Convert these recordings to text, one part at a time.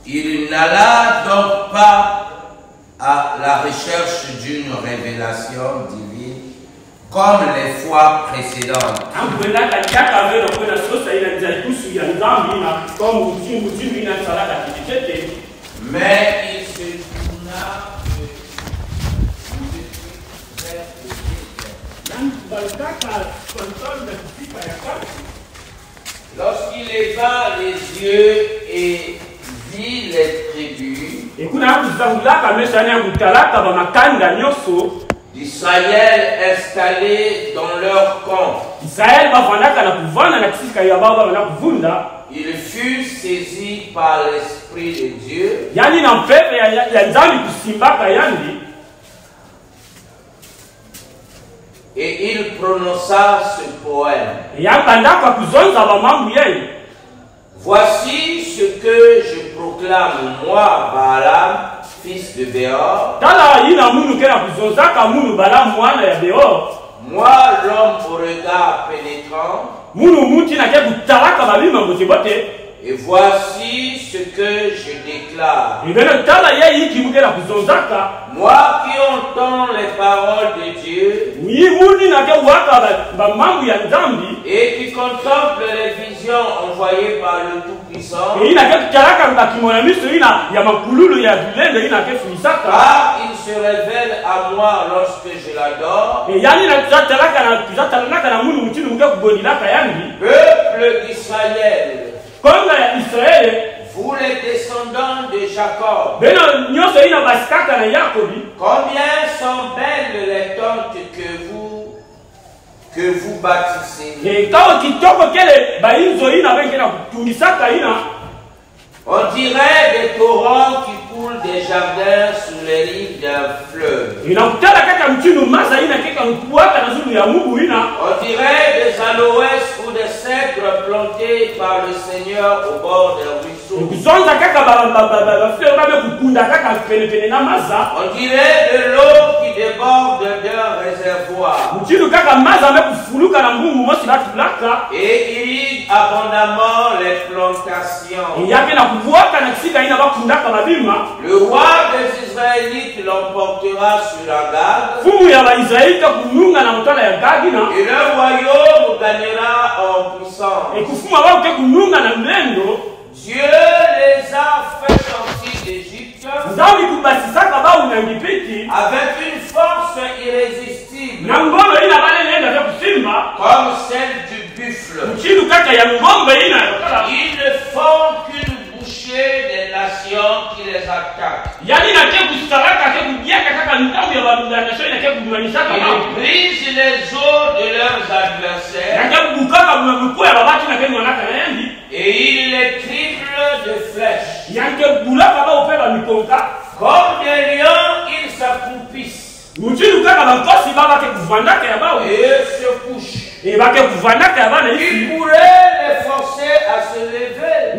Il n'alla donc pas à la recherche d'une révélation divine comme les fois précédentes. Mais il se tourna lorsqu'il leva les yeux et vit les tribus d'Israël installés dans leur camp, il fut saisi par l'Esprit de Dieu et il prononça ce poème. Voici ce que je proclame, moi, Balaam, fils de Béor, moi, l'homme au regard pénétrant, et voici ce que je déclare. Moi qui entends les paroles de Dieu et qui contemple les visions envoyées par le Tout-Puissant, car il se révèle à moi lorsque je l'adore. Peuple d'Israël, vous les descendants de Jacob, combien sont belles les tentes que vous bâtissez. On dirait des torrents qui coulent des jardins sous les rives d'un fleuve. On dirait des aloès ou des cèdres plantés par le Seigneur au bord d'un ruisseau. On dirait de l'eau qui déborde d'un réservoir et irrigue abondamment les plantations. Le roi des Israélites l'emportera sur la garde et le royaume gagnera en puissance. Dieu les a fait sortir d'Égypte avec une force irrésistible comme celle du buffle. Ils ne font qu'une bouchée des nations qui les attaquent. Ils brisent les os de leurs adversaires et ils les criblent de flèches. Comme des lions, ils s'accroupissent et se couchent. Ils pourraient les forcer à se lever.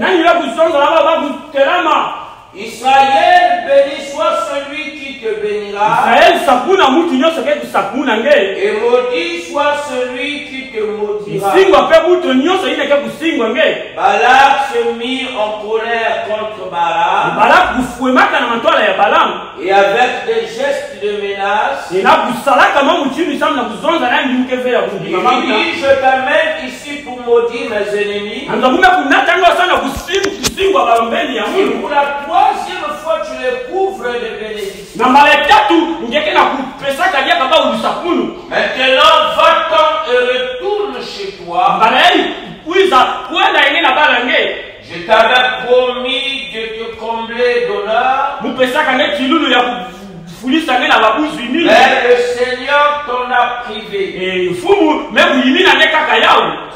Israël, béni soit celui qui te bénira, et maudit soit celui qui te maudira. Balak se mit en colère contre Balaam, et avec des gestes de menace, il dit, je t'amène ici pour maudire mes ennemis. Et pour la troisième fois, tu les couvres de bénédictions. Maintenant, va-t'en et retourne chez toi. Je t'avais promis de te combler d'honneur, mais le Seigneur t'en a privé.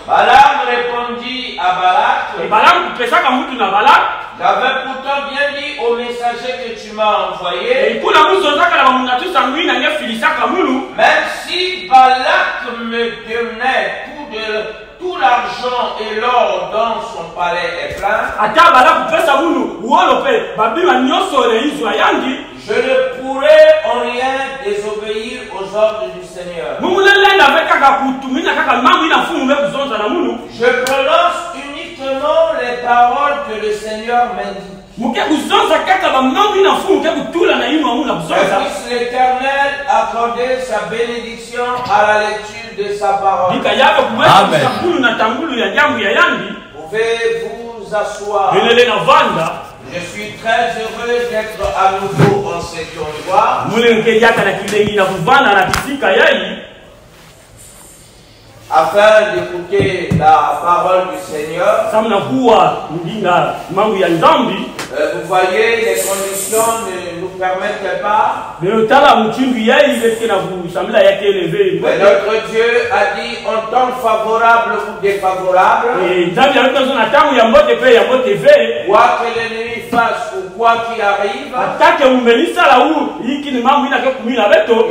Balaam répondit à Balak, j'avais pourtant bien dit au messager que tu m'as envoyé, même si Balak me donnait tout l'argent et l'or dans son palais est plein, je ne pourrais en rien désobéir aux ordres du Seigneur. Je prononce uniquement les paroles que le Seigneur m'indique. l'Éternel accordait sa bénédiction à la lecture de sa parole. Pouvez-vous asseoir? Je suis très heureux d'être à nouveau en cet endroit. Afin d'écouter la parole du Seigneur. Vous voyez, les conditions ne nous permettent pas. Mais notre Dieu a dit en temps favorable ou défavorable. Quoi que l'ennemi fasse ou quoi qu'il arrive,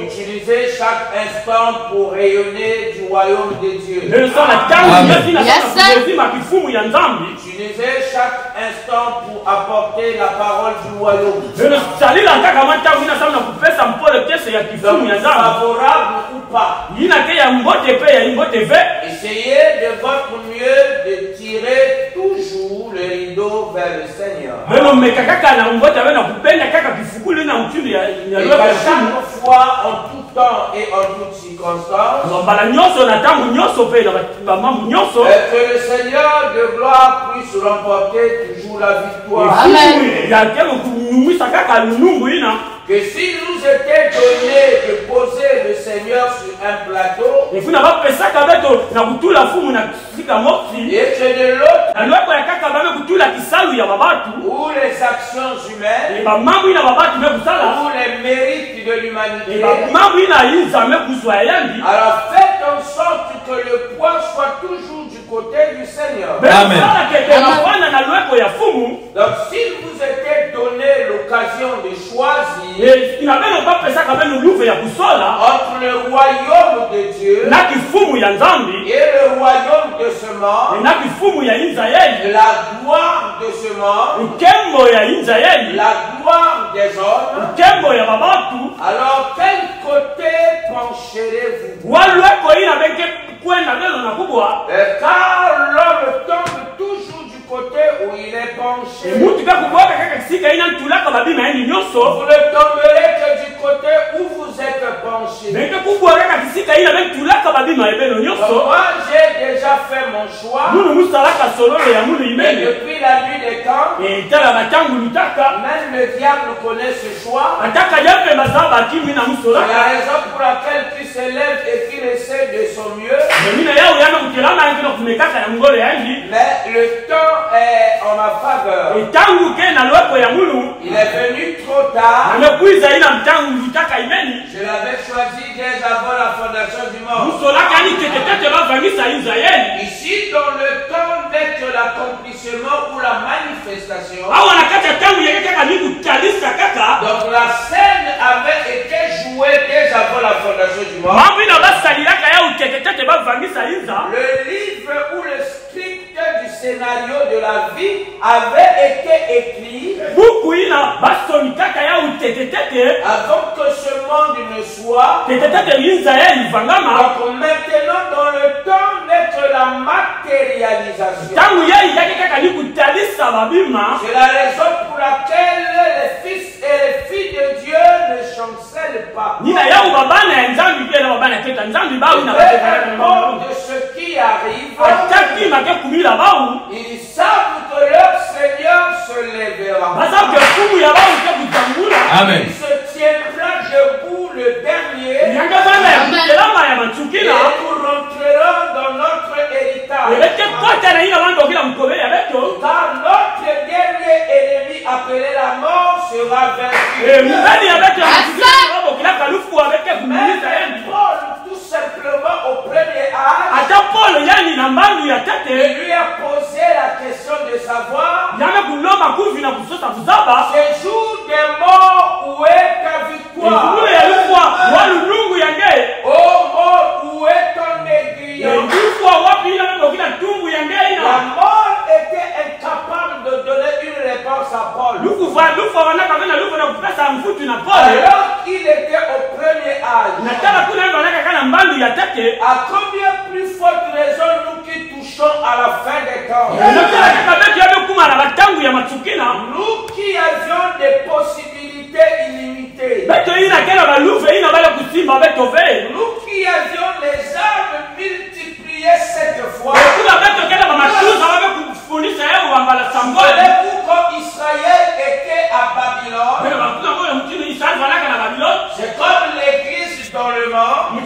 utilisez chaque instant pour rayonner du royaume de Dieu. Utilisez chaque instant pour apporter la parole du royaume. Favorable ou pas. Essayez de votre mieux de tirer toujours le rideau vers le Seigneur. Et chaque fois, en tout temps et en toutes circonstances, que le Seigneur de gloire puisse remporter toujours la victoire. Amen. Que s'il nous était donné de poser le Seigneur sur un plateau, et que de l'autre, où les actions humaines, où les mérites de l'humanité, alors faites en sorte que le poids soit toujours du côté du Seigneur. Amen. Donc s'il vous était donné l'occasion de choisir entre le royaume de Dieu et le royaume de ce monde, la gloire de ce monde, la gloire des hommes, alors quel côté pencherez-vous? Car l'homme tombe toujours du côté où il est penché. Vous ne tomberez que du côté où vous êtes penché. Moi j'ai déjà fait mon choix. Et depuis la nuit des temps, même le diable connaît ce choix. C'est la raison pour laquelle tu s'élèves et qu'il essaie de son mieux. Mais le temps est en ma faveur. Il est venu trop tard. Je l'avais choisi dès avant la fondation du monde. Ici, dans le temps d'être l'accomplissement ou la manifestation, donc la scène avait été jouée dès avant la fondation du monde. Le livre ou le script du scénario de la vie avait été écrit avant que ce monde ne soit. Donc maintenant dans le temps d'être la matérialisation. C'est la raison pour laquelle les fils et les filles de Dieu ne chancellent pas. Peu importe de ce qui arrive, ils savent que leur Seigneur se lèvera. Amen. Il se tiendra debout le dernier. Et nous rentrerons dans notre héritage. Car notre dernier ennemi appelé la mort sera vaincu. Même Paul, tout simplement au premier âge, il lui a posé la question de savoir ce jour des morts, où est ta victoire? Oh mort, où est ton aiguillon? La mort était incapable de donner une réponse à Paul. Alors qu'il était au premier âge, à combien plus forte raison nous qui touchons à la fin des temps, nous qui Nous qui avions les armes multipliées 7 fois. Souvenez-vous quand Israël était à Babylone. C'est comme l'église dans le monde.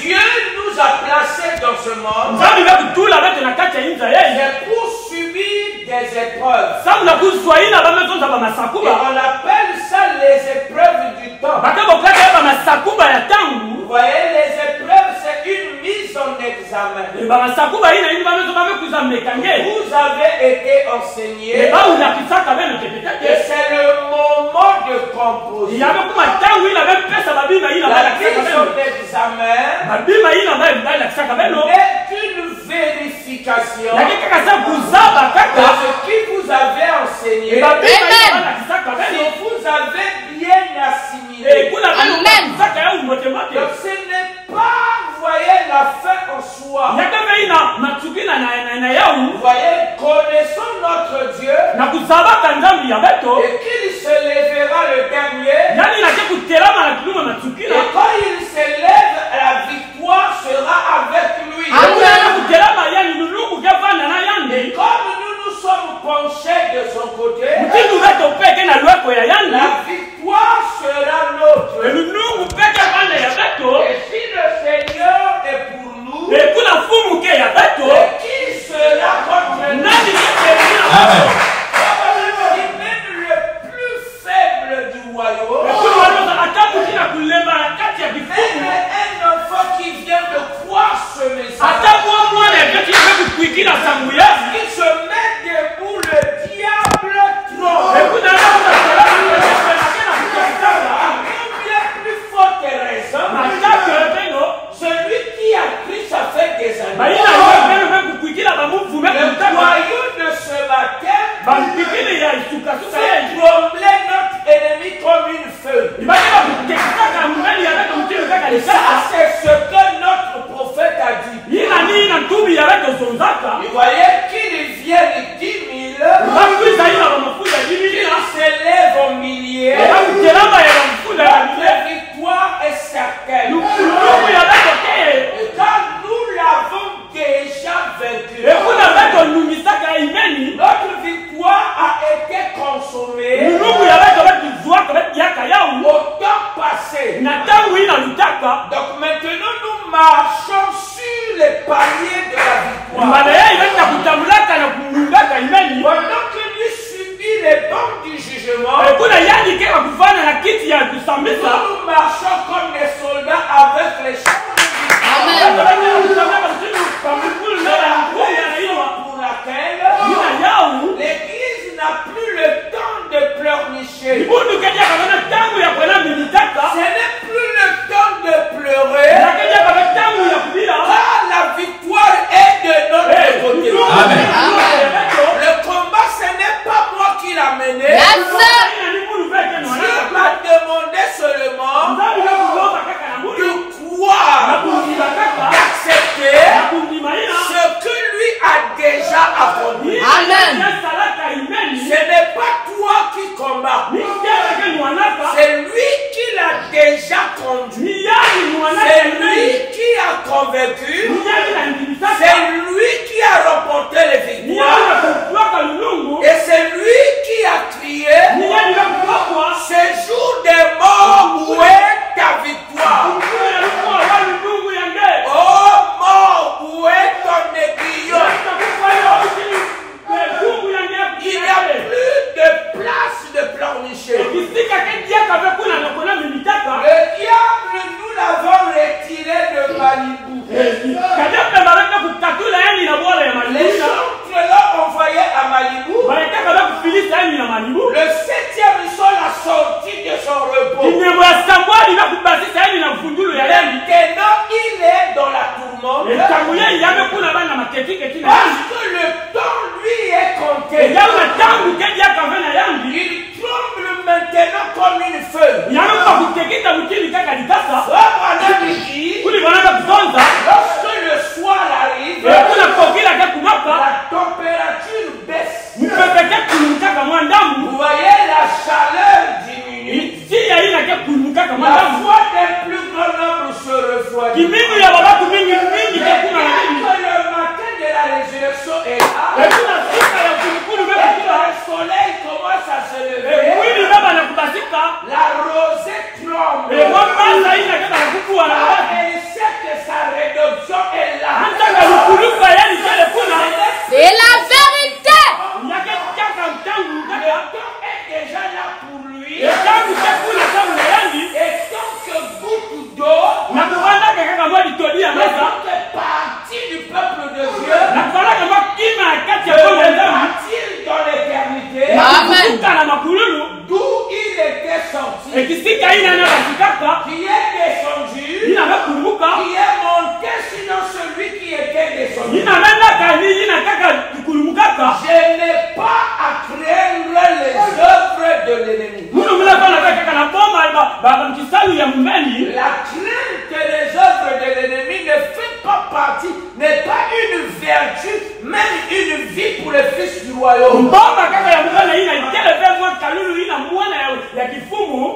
Dieu nous a placés dans ce monde. C'est pour subir des épreuves. Et on appelle ça les épreuves du temps. Vous voyez, les épreuves, c'est une mise en examen. Vous avez été enseigné. Et c'est le moment de composer. La mise en examen n'est qu'une vérification de ce qui vous avez enseigné. Si vous avez bien assimilé. Donc ce n'est pas, vous voyez, la fin en soi. Vous voyez, connaissons notre Dieu. Et qu'il se lèvera le dernier. Et quand il se lève, la victoire sera avec lui. Et comme nous nous sommes penchés de son côté, la victoire sera nôtre. Et si le Seigneur est pour nous, et qui sera contre nous? Même le plus faible du royaume, même un enfant qui vient de croire ce message, il se met debout, le diable trompe. Combien plus forte raison, celui qui a pris ça fait des années. Le royaume de ce matin fait trembler notre ennemi comme une feuille. Ça, c'est ce que notre prophète a dit. Vous voyez qu'il vienne 10 000, qu'il s'élève en milliers, notre victoire est certaine. Et quand nous l'avons déjà vaincu, notre victoire a été consommée au temps passé. Donc maintenant nous marchons sur les paliers de la victoire. Pendant que nous subissons les bancs du jugement, nous marchons comme des soldats avec les chars de victoire. Pour laquelle résurrection est là. Et le soleil commence à se lever. La rosée tremble. Et il sait que sa rédemption est là. C'est la vérité. Le temps est déjà là pour lui. Et tant que goutte d'eau, que partie du peuple de Dieu, partir dans l'éternité, d'où il était sorti, qui est descendu, qui est monté sinon celui qui était descendu. Je n'ai pas à craindre les œuvres de l'ennemi. La crainte des œuvres de l'ennemi ne fait pas partie, n'est pas une vertu, même une vie pour le fils du royaume.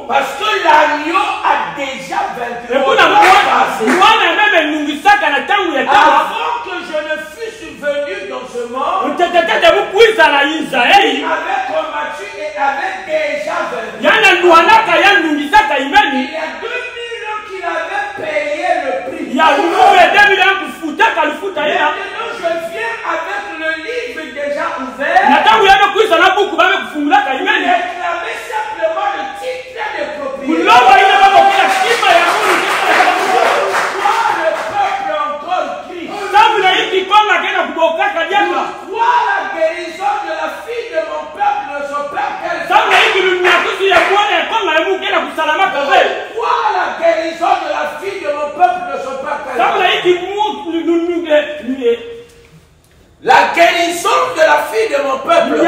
Parce que l'agneau a déjà vaincu. Avant que je ne fusse venu dans ce monde, il avait combattu et avait déjà vaincu. Il y a 2000 ans qu'il avait payé le prix. Maintenant je viens avec le livre déjà ouvert. Réclamer simplement le titre de propriété. Le peuple encore crie. Pourquoi la guérison de la fille de mon peuple ne se perd qu'elle? Pourquoi la guérison de la fille de mon peuple ne se perd qu'elle? La guérison de la fille de mon peuple.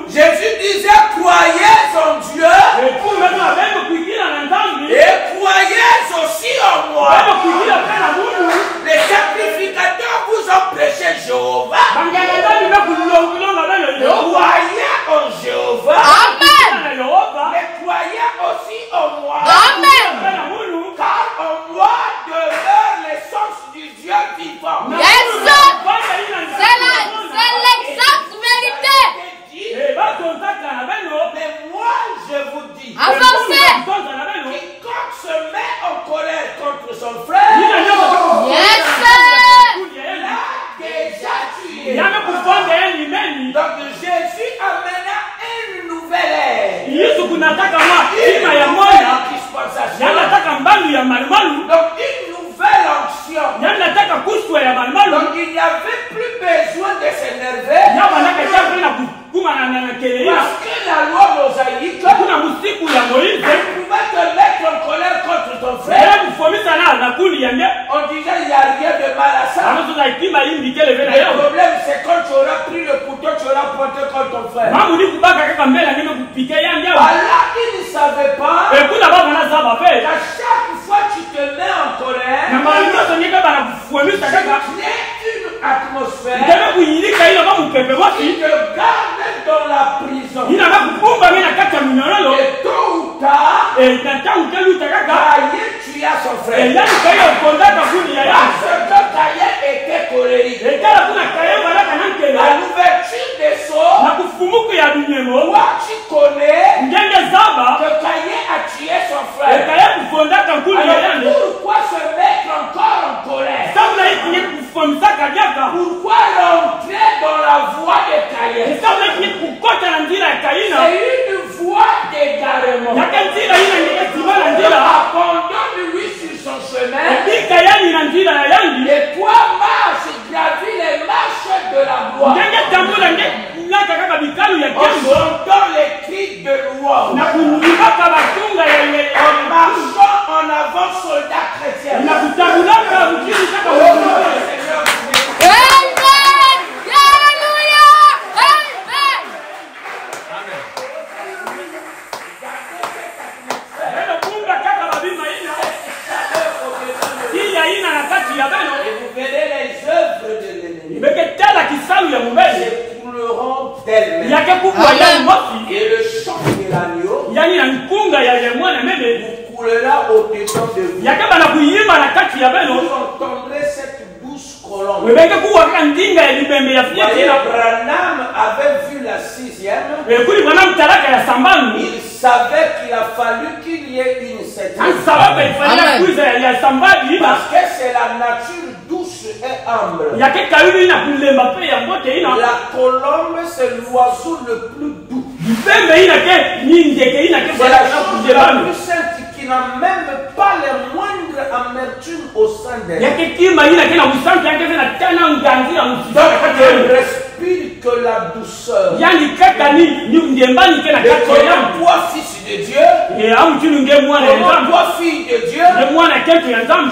Jésus disait croyez en Dieu et croyez aussi en moi. Les sacrificateurs vous ont prêché Jéhovah. Croyez en Jéhovah. Amen. Mais croyez aussi en moi. Amen. Car en moi demeure l'essence du Dieu vivant. Yes, c'est l'exacte vérité. Mais moi je vous dis, Avancez. quiconque se met en colère contre son frère, Yes, l'a déjà tué. Donc Jésus amena une nouvelle ère. Une dispensation. Donc une nouvelle onction. Donc il n'y avait plus besoin de s'énerver. Parce que la loi mosaïque pouvait te mettre en colère contre ton frère. On disait il n'y a rien de mal à ça. Le problème c'est quand tu auras pris le couteau, tu auras pointé contre ton frère. Alors il ne savait pas qu'à chaque fois que tu te mets en colère, tu crées une atmosphère qui te garde dans la prison. Et tôt ou tard, Caïn tua son frère. Parce que Caïn était colérique. À l'ouverture des sceaux, toi tu connais que Caïn a tué son frère. Alors pourquoi se mettre encore en colère? Pourquoi rentrer dans la voie de Caïn? C'est une voie d'égarement. Abandonne-lui sur son chemin. Et toi marche, gravis les marches de la gloire. On entend les cris de louange. En marchant en avant, soldats chrétiens. Et vous verrez les œuvres de l'ennemi. S'écrouleront d'elles-mêmes. Et le sang de l'agneau vous coulera au-dedans de vous. Vous entendrez cette douce colombe. Voyez, Branham avait vu la 6e. il savait qu'il a fallu qu'il y ait une 7e. Parce que c'est la nature douce et humble. La colombe, c'est l'oiseau le plus doux. C'est la chose la plus sainte qui n'a même pas les moindres amertumes au sein d'elle. Donc, elle respire que la douceur. Et comme toi, fils de Dieu, comme toi, fille de Dieu,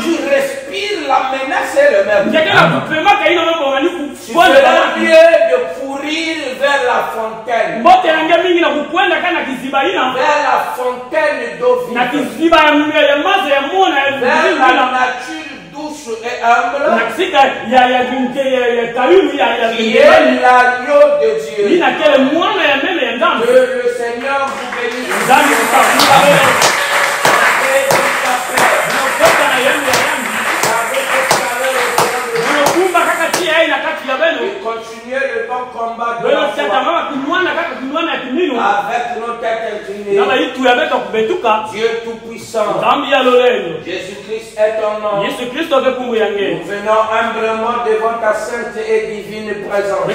tu respires la menace et le même. Tu fais mieux de courir vers la fontaine. Vers la fontaine d'eau vive. Vers la nature douce et humble. Qui est l'agneau de Dieu. Que le Seigneur vous bénisse. Et continuer le bon combat de la foi avec nos têtes inclinées. Dieu Tout-Puissant, Jésus-Christ est ton nom. Nous venons humblement devant ta sainte et divine présence.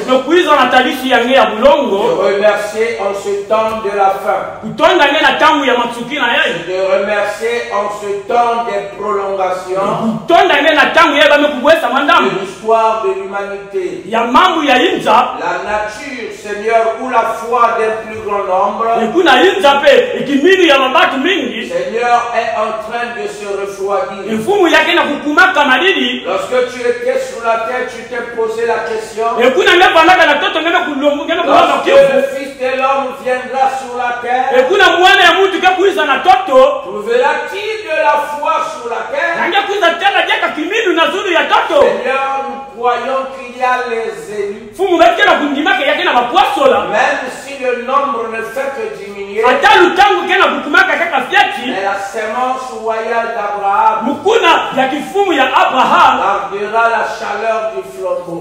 Je remercie en ce temps de la fin. Je remercie en ce temps des prolongations de l'histoire de l'humanité. La nature, Seigneur, ou la foi d'un plus grand nombre, Seigneur, est en train de se refroidir. Lorsque tu étais sur la terre, tu t'es posé la question: lorsque le Fils de l'homme viendra sur la terre, trouvera-t-il de la foi sur la terre? Seigneur, nous croyons qu'il y a les élus. Même si le nombre ne fait que diminuer, mais la sémence royale d'Abraham gardera la chaleur du flambeau.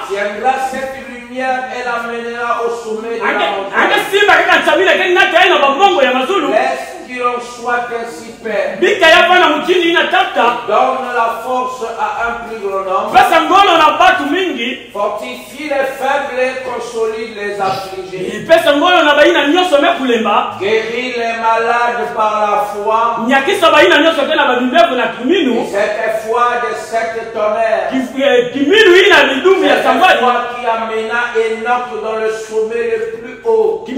Tiendra cette lumière et l'amènera au sommet de la montagne. Laisse qu'il en soit ainsi, Père. Donne la force à un plus grand nombre. Fortifie les faibles et consolide les affligés. Guéris les malades par la foi. Et cette foi de 7 tonnerres. Cette foi qui amena Enoch dans le sommet le plus haut. Et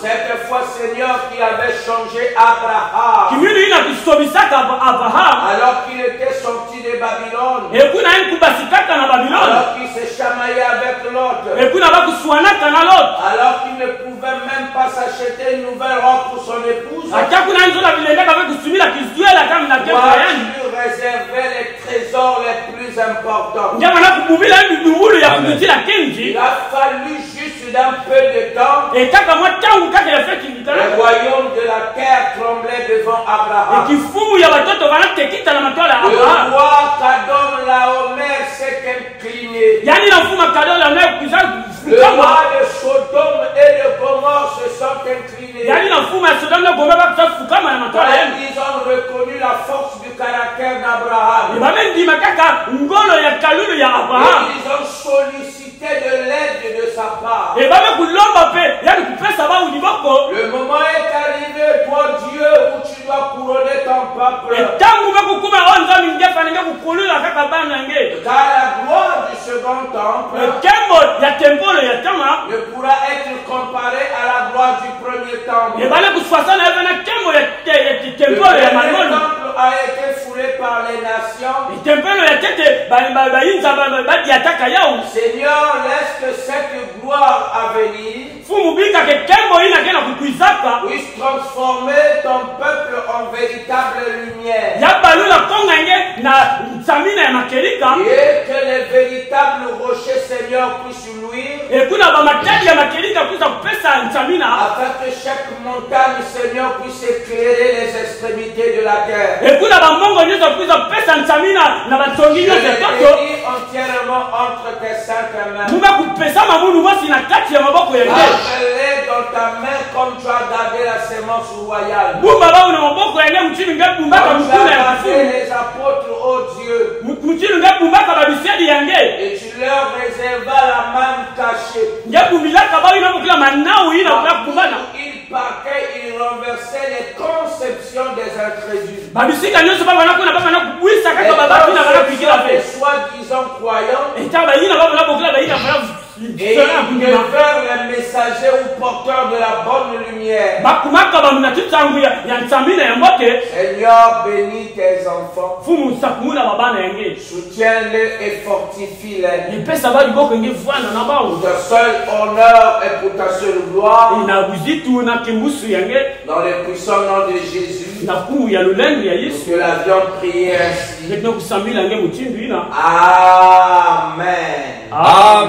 cette foi, Seigneur, qui avait changé Abraham alors qu'il était sorti de Babylone, alors qu'il s'est chamaillé avec l'autre, alors qu'il ne pouvait même pas s'acheter une nouvelle robe pour son épouse. Toi, tu lui réservais les trésors les plus importants. Il a fallu juste d'un peu de temps. Le royaume de la terre tremblait devant Abraham. Le roi Kadom Laomer s'est incliné. Le roi de Sodome et de Gomorrhe se sont inclinés. Ils ont reconnu la force du caractère d'Abraham. Ils ont sollicité de l'aide de sa part. Le moment est arrivé, toi Dieu, où tu dois couronner ton peuple. Car la gloire du second temple ne pourra être comparée à la gloire du premier temple. Le premier temple a été foulé par les nations. Seigneur, laisse que cette gloire à venir puisse transformer ton peuple en véritable lumière. Et que les véritables rochers, Seigneur, puissent luire. Afin que chaque montagne, Seigneur, puisse éclairer les extrémités de la terre. Je les bénis entièrement entre tes saintes mains. Garde-les dans ta main comme tu as gardé la sémence royale. Comme tu as gardé les apôtres, oh Dieu. Et tu leur réservas la manne cachée. Ils partaient, ils renversaient les conceptions des incrédules. Et les soi-disant croyants, et ils devinrent les messagers ou porteurs de la bonne lumière. Seigneur, bénis tes enfants. Soutiens-les et fortifie-les. Pour ta seule honneur et pour ta seule gloire. Dans le puissant nom de Jésus. Nous te l'avions prié ainsi. Amen. Amen.